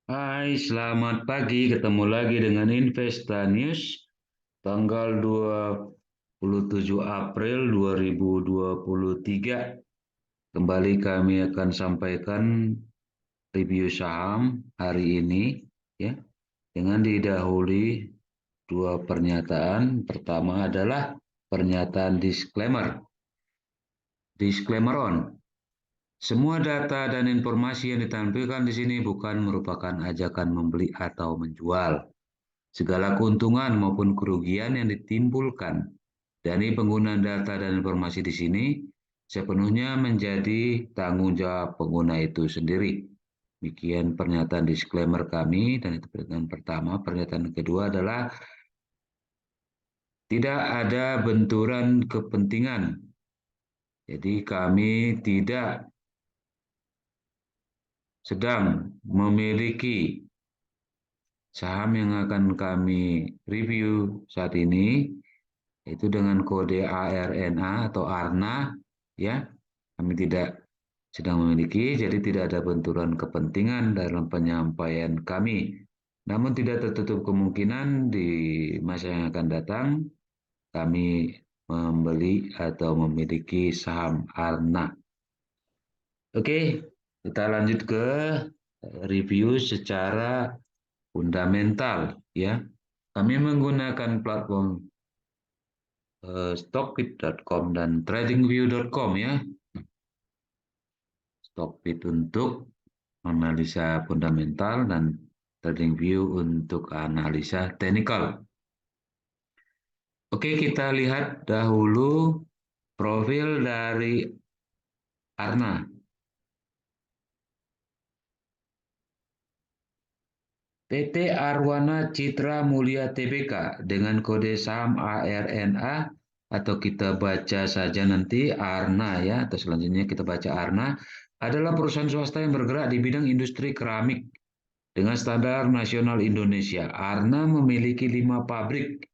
Hai, selamat pagi. Ketemu lagi dengan Investa News tanggal 27 April 2023. Kembali kami akan sampaikan review saham hari ini ya, dengan didahului dua pernyataan. Pertama adalah pernyataan disclaimer. Disclaimer on. Semua data dan informasi yang ditampilkan di sini bukan merupakan ajakan membeli atau menjual. Segala keuntungan maupun kerugian yang ditimbulkan dari penggunaan data dan informasi di sini sepenuhnya menjadi tanggung jawab pengguna itu sendiri. Demikian pernyataan disclaimer kami, dan itu pernyataan pertama. Pernyataan kedua adalah tidak ada benturan kepentingan. Jadi kami tidak sedang memiliki saham yang akan kami review saat ini, itu dengan kode ARNA atau ARNA, ya. Kami tidak sedang memiliki, jadi tidak ada benturan kepentingan dalam penyampaian kami. Namun tidak tertutup kemungkinan di masa yang akan datang kami membeli atau memiliki saham ARNA. Oke, kita lanjut ke review secara fundamental, ya. Kami menggunakan platform stockbit.com dan tradingview.com, ya. Stockbit untuk analisa fundamental dan TradingView untuk analisa teknikal. Oke, kita lihat dahulu profil dari Arna. PT Arwana Citra Mulia Tbk dengan kode saham ARNA, atau kita baca saja nanti Arna, ya, atau selanjutnya kita baca Arna, adalah perusahaan swasta yang bergerak di bidang industri keramik dengan standar nasional Indonesia. Arna memiliki 5 pabrik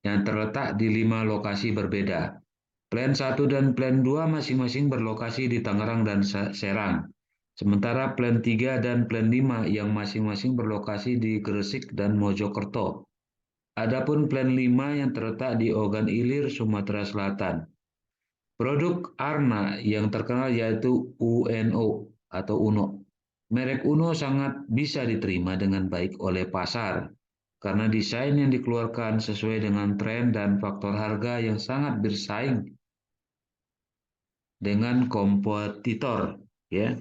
yang terletak di 5 lokasi berbeda. Plan 1 dan Plan 2 masing-masing berlokasi di Tangerang dan Serang. Sementara Plan 3 dan Plan 5 yang masing-masing berlokasi di Gresik dan Mojokerto. Adapun Plan 5 yang terletak di Ogan Ilir, Sumatera Selatan. Produk Arna yang terkenal yaitu UNO atau UNO. Merek UNO sangat bisa diterima dengan baik oleh pasar karena desain yang dikeluarkan sesuai dengan tren dan faktor harga yang sangat bersaing dengan kompetitor, ya.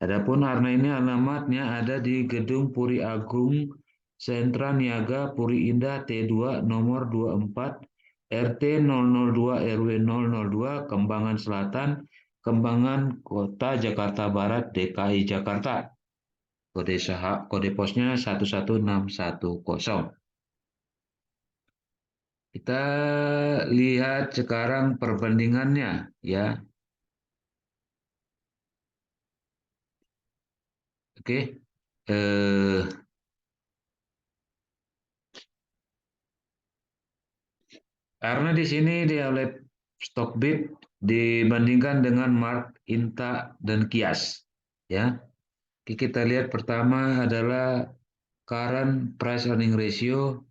Adapun Arna ini alamatnya ada di Gedung Puri Agung Sentra Niaga Puri Indah T2 nomor 24 RT 002 RW 002 Kembangan Selatan, Kembangan Kota Jakarta Barat, DKI Jakarta. Kode posnya 11610. Kita lihat sekarang perbandingannya, ya. Oke. Karena di sini dia oleh Stockbit dibandingkan dengan Mark, Inta, dan Kias, ya. Kita lihat pertama adalah current price earning ratio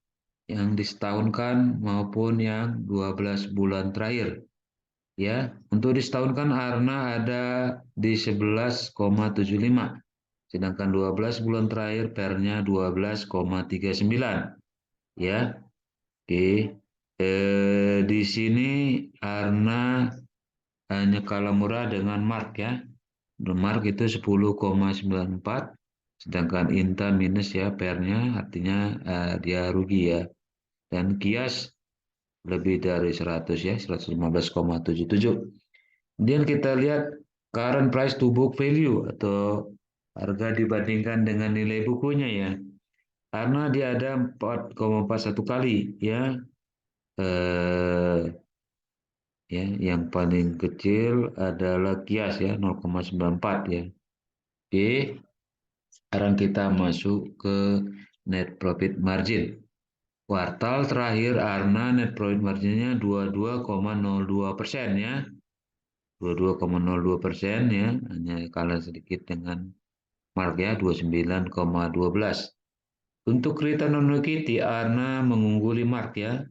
yang disetahunkan maupun yang 12 bulan terakhir, ya. Untuk disetahunkan Arna ada di 11,75, sedangkan 12 bulan terakhir pernya 12,39, ya. Oke. Di sini Arna hanya kalah murah dengan Mark, ya. Mark itu 10,94, sedangkan Inta minus, ya, pernya, artinya dia rugi, ya. Dan Kias lebih dari 100, ya, 115,77. Kemudian kita lihat current price to book value atau harga dibandingkan dengan nilai bukunya, ya. Karena dia ada 4,41 kali, ya. Ya, yang paling kecil adalah Kias, ya, 0,94, ya. Oke, sekarang kita masuk ke net profit margin. Kuartal terakhir Arna net profit marginnya 22,02%, ya. 22,02%, ya, hanya kalah sedikit dengan mark ya, 29,12. Untuk return on equity, Arna mengungguli mark ya,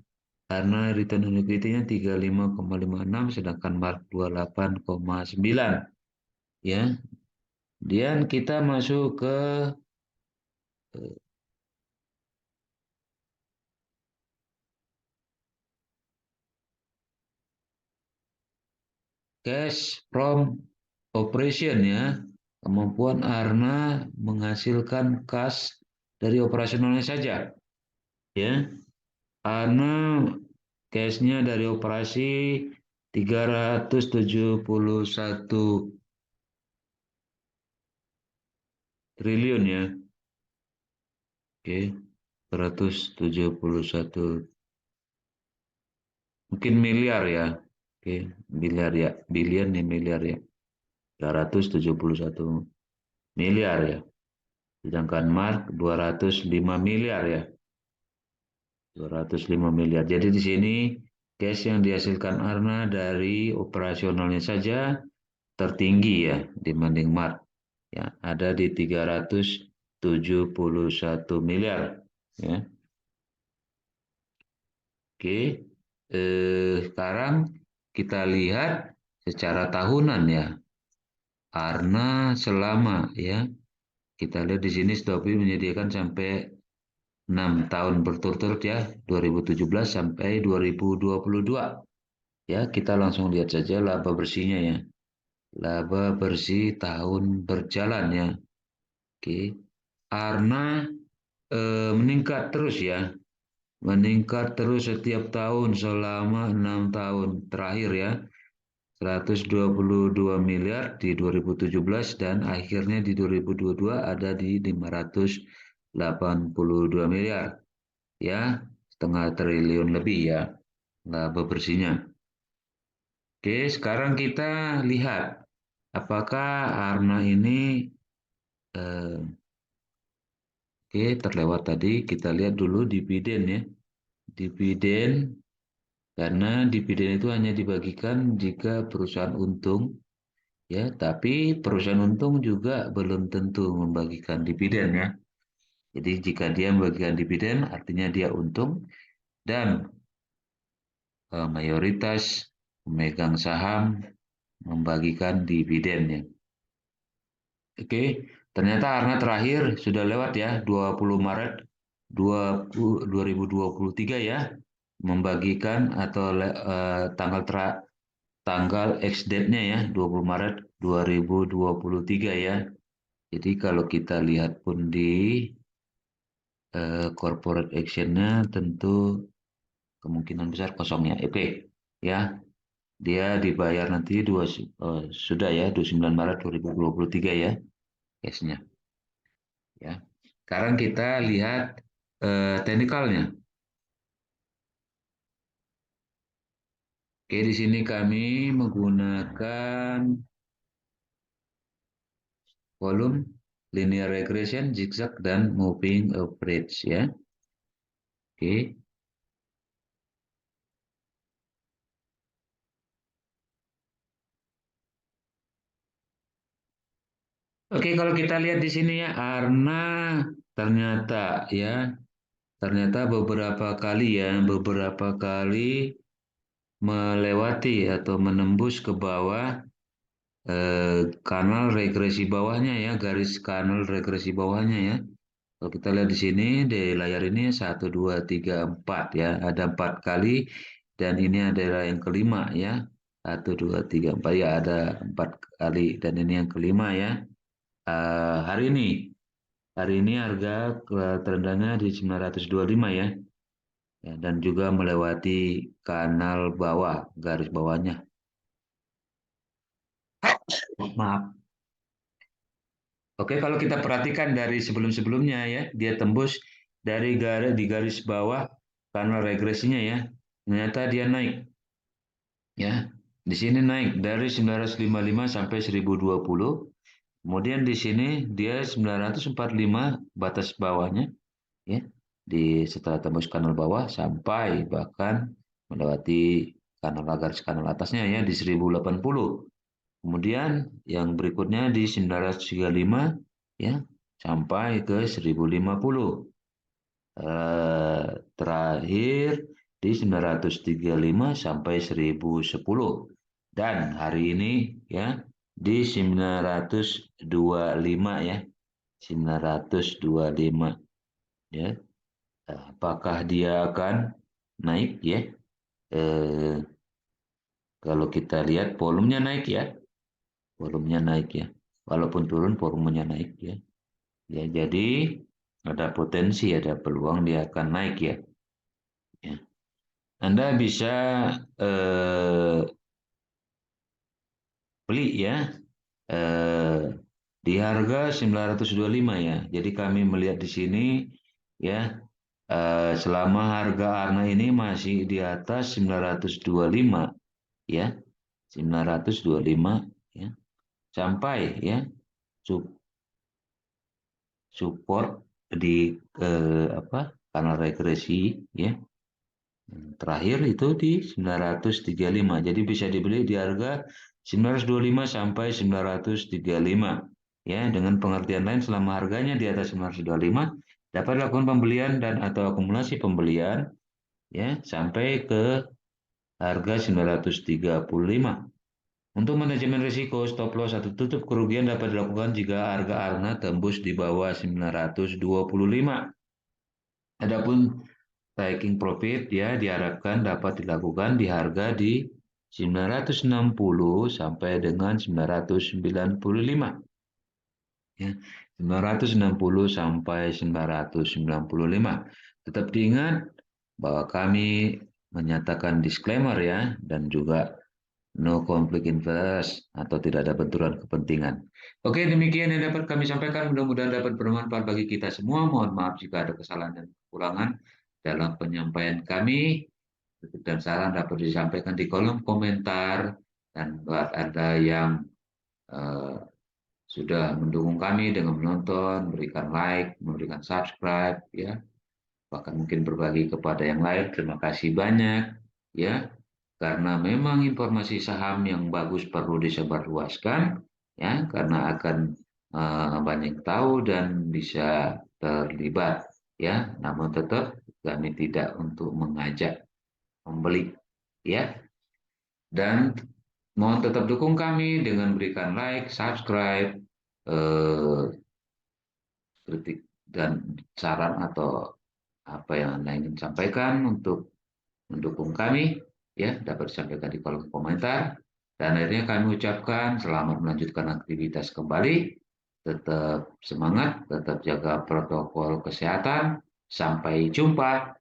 karena return on equity-nya 35,56 sedangkan mark 28,9 ya. Kemudian kita masuk ke cash from operation ya. Kemampuan Arna menghasilkan kas dari operasionalnya saja ya. Arna cashnya dari operasi 371 triliun ya. Oke, 171 mungkin miliar ya. Oke, miliar ya, bilion nih miliar ya. 371 miliar ya. Sedangkan Mark 205 miliar ya. 205 miliar. Jadi di sini cash yang dihasilkan Arna dari operasionalnya saja tertinggi ya dibanding Mark. Ya, ada di 371 miliar ya. Oke. Sekarang kita lihat secara tahunan ya. Karena selama ya kita lihat di sini Shopee menyediakan sampai 6 tahun berturut-turut ya, 2017 sampai 2022. Ya, kita langsung lihat saja laba bersihnya ya. Laba bersih tahun berjalan ya. Oke. Karena meningkat terus ya. Meningkat terus setiap tahun selama 6 tahun terakhir ya. 122 miliar di 2017 dan akhirnya di 2022 ada di 582 miliar. Ya, setengah triliun lebih ya laba bersihnya. Oke, sekarang kita lihat apakah Arna ini eh, oke terlewat tadi. Kita lihat dulu dividen ya. Dividen karena dividen itu hanya dibagikan jika perusahaan untung ya, tapi perusahaan untung juga belum tentu membagikan dividen ya. Jadi jika dia membagikan dividen artinya dia untung dan mayoritas pemegang saham membagikan dividennya. Oke, ternyata Arna terakhir sudah lewat ya, 20 Maret 2023 ya, membagikan atau tanggal ex date-nya ya, 20 Maret 2023 ya. Jadi kalau kita lihat pun di corporate action-nya tentu kemungkinan besar kosongnya. Oke, ya. Dia dibayar nanti sudah ya 29 Maret 2023 ya case-nya ya. Sekarang kita lihat teknikalnya. Oke, di sini kami menggunakan volume, linear regression, zigzag dan moving average ya. Oke. Oke, kalau kita lihat di sini ya, Arna ternyata ya, ternyata beberapa kali melewati atau menembus ke bawah kanal regresi bawahnya ya, garis kanal regresi bawahnya ya. Kalau kita lihat di sini di layar ini 1, 2, 3, 4 ya, ada 4 kali dan ini adalah yang kelima ya. 1, 2, 3, 4 ya, ada 4 kali dan ini yang kelima ya. Hari ini harga terendahnya di 925 ya. Ya, dan juga melewati kanal bawah, garis bawahnya. Maaf. Oke, kalau kita perhatikan dari sebelum-sebelumnya ya, dia tembus di garis bawah kanal regresinya ya. Ternyata dia naik ya. Di sini naik dari 955 sampai 1020. Kemudian di sini dia 945 batas bawahnya ya. Setelah tembus kanal bawah sampai bahkan melewati garis kanal atasnya ya di 1080. Kemudian yang berikutnya di 935 ya, sampai ke 1050. Terakhir di 935 sampai 1010, dan hari ini ya di 925 ya, 925 ya. Apakah dia akan naik ya? Eh, Kalau kita lihat volumenya naik ya, volumenya naik ya. Walaupun turun, volumenya naik ya. Ya, jadi ada potensi, ada peluang dia akan naik ya. Ya. Anda bisa eh, beli ya eh, di harga 925 ya. Jadi kami melihat di sini ya, selama harga ARNA ini masih di atas 925 ya, 925 ya, sampai ya support di apa, kanal regresi ya. Terakhir itu di 935. Jadi bisa dibeli di harga 925 sampai 935. Ya, dengan pengertian lain, selama harganya di atas 925 dapat dilakukan pembelian dan atau akumulasi pembelian ya sampai ke harga 935. Untuk manajemen risiko, stop loss atau tutup kerugian dapat dilakukan jika harga ARNA tembus di bawah 925. Adapun taking profit ya diharapkan dapat dilakukan di harga di 960 sampai dengan 995 ya. 960 sampai 995. Tetap diingat bahwa kami menyatakan disclaimer ya, dan juga no conflict interest atau tidak ada benturan kepentingan. Oke, demikian yang dapat kami sampaikan. Mudah-mudahan dapat bermanfaat bagi kita semua. Mohon maaf jika ada kesalahan dan kekurangan dalam penyampaian kami. Kritik dan saran dapat disampaikan di kolom komentar. Dan buat Anda yang eh, sudah mendukung kami dengan menonton, berikan like, memberikan subscribe, ya, bahkan mungkin berbagi kepada yang lain. Terima kasih banyak, ya, karena memang informasi saham yang bagus perlu disebarluaskan, ya, karena akan banyak tahu dan bisa terlibat, ya. Namun tetap kami tidak untuk mengajak membeli, ya. Dan mohon tetap dukung kami dengan berikan like, subscribe, eh, kritik dan saran atau apa yang Anda ingin sampaikan untuk mendukung kami, ya, dapat disampaikan di kolom komentar. Dan akhirnya kami ucapkan selamat melanjutkan aktivitas kembali. Tetap semangat, tetap jaga protokol kesehatan. Sampai jumpa.